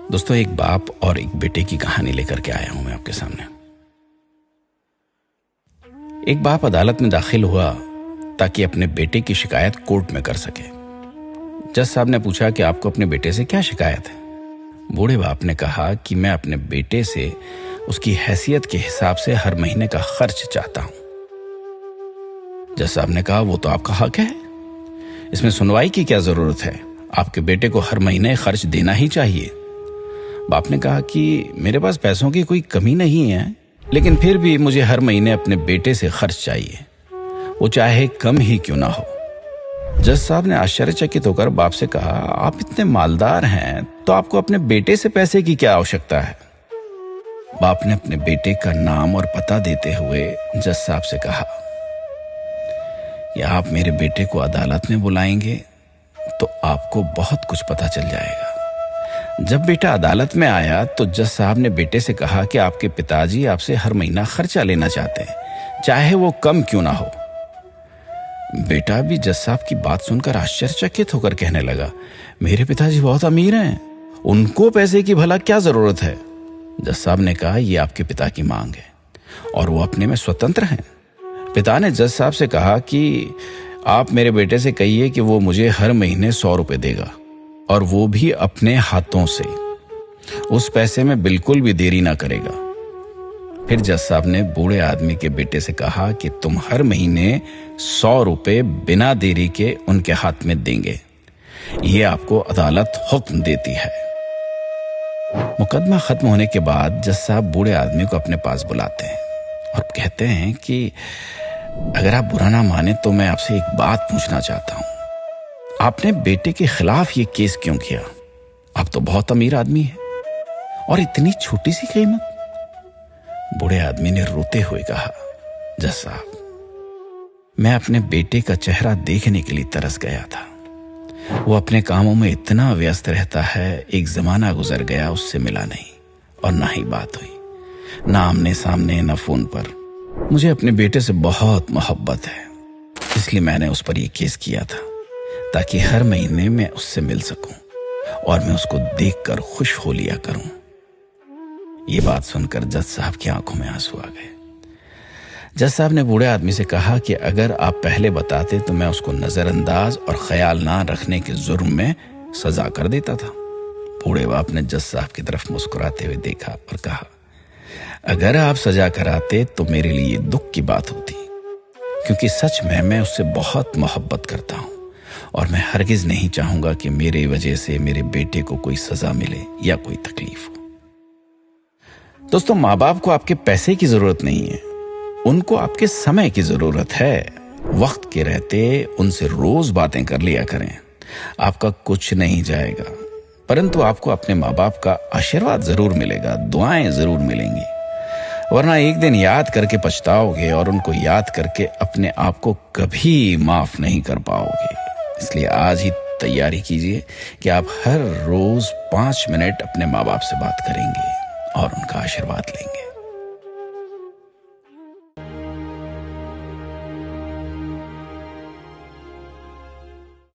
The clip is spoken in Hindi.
दोस्तों, एक बाप और एक बेटे की कहानी लेकर के आया हूं मैं आपके सामने। एक बाप अदालत में दाखिल हुआ ताकि अपने बेटे की शिकायत कोर्ट में कर सके। जज साहब ने पूछा कि आपको अपने बेटे से क्या शिकायत है। बूढ़े बाप ने कहा कि मैं अपने बेटे से उसकी हैसियत के हिसाब से हर महीने का खर्च चाहता हूं। जज साहब ने कहा, वो तो आपका हक है, इसमें सुनवाई की क्या जरूरत है, आपके बेटे को हर महीने खर्च देना ही चाहिए। बाप ने कहा कि मेरे पास पैसों की कोई कमी नहीं है, लेकिन फिर भी मुझे हर महीने अपने बेटे से खर्च चाहिए, वो चाहे कम ही क्यों ना हो। जज साहब ने आश्चर्यचकित होकर बाप से कहा, आप इतने मालदार हैं तो आपको अपने बेटे से पैसे की क्या आवश्यकता है। बाप ने अपने बेटे का नाम और पता देते हुए जज साहब से कहा, या आप मेरे बेटे को अदालत में बुलाएंगे तो आपको बहुत कुछ पता चल जाएगा। जब बेटा अदालत में आया तो जज साहब ने बेटे से कहा कि आपके पिताजी आपसे हर महीना खर्चा लेना चाहते हैं, चाहे वो कम क्यों ना हो। बेटा भी जज साहब की बात सुनकर आश्चर्यचकित होकर कहने लगा, मेरे पिताजी बहुत अमीर हैं, उनको पैसे की भला क्या जरूरत है। जज साहब ने कहा, यह आपके पिता की मांग है और वो अपने में स्वतंत्र हैं। पिता ने जज साहब से कहा कि आप मेरे बेटे से कहिए कि वो मुझे हर महीने 100 रुपए देगा, और वो भी अपने हाथों से, उस पैसे में बिल्कुल भी देरी ना करेगा। फिर जज साहब ने बूढ़े आदमी के बेटे से कहा कि तुम हर महीने 100 रुपए बिना देरी के उनके हाथ में देंगे, ये आपको अदालत हुक्म देती है। मुकदमा खत्म होने के बाद जज साहब बूढ़े आदमी को अपने पास बुलाते हैं और कहते हैं कि अगर आप बुरा ना माने तो मैं आपसे एक बात पूछना चाहता हूं, आपने बेटे के खिलाफ ये केस क्यों किया। आप तो बहुत अमीर आदमी हैं और इतनी छोटी सी कीमत। बूढ़े आदमी ने रोते हुए कहा, जज साहब, मैं अपने बेटे का चेहरा देखने के लिए तरस गया था। वो अपने कामों में इतना व्यस्त रहता है, एक जमाना गुजर गया उससे मिला नहीं और ना ही बात हुई, ना आमने सामने ना फोन पर। मुझे अपने बेटे से बहुत मोहब्बत है, इसलिए मैंने उस पर यह केस किया था ताकि हर महीने मैं उससे मिल सकूं और मैं उसको देखकर खुश हो लिया करूं। ये बात सुनकर जज साहब की आंखों में आंसू आ गए। जज साहब ने बूढ़े आदमी से कहा कि अगर आप पहले बताते तो मैं उसको नजरअंदाज और ख्याल ना रखने के जुर्म में सजा कर देता था। बूढ़े बाप ने जज साहब की तरफ मुस्कुराते हुए देखा और कहा, अगर आप सजा कराते तो मेरे लिए दुख की बात होती, क्योंकि सच में मैं उससे बहुत मोहब्बत करता हूं और मैं हरगिज नहीं चाहूंगा कि मेरे वजह से मेरे बेटे को कोई सजा मिले या कोई तकलीफ हो। दोस्तों, माँ बाप को आपके पैसे की जरूरत नहीं है, उनको आपके समय की जरूरत है। वक्त के रहते उनसे रोज बातें कर लिया करें, आपका कुछ नहीं जाएगा, परंतु आपको अपने माँ बाप का आशीर्वाद जरूर मिलेगा, दुआएं जरूर मिलेंगी, वरना एक दिन याद करके पछताओगे और उनको याद करके अपने आप को कभी माफ नहीं कर पाओगे। इसलिए आज ही तैयारी कीजिए कि आप हर रोज 5 मिनट अपने माँ बाप से बात करेंगे और उनका आशीर्वाद लेंगे।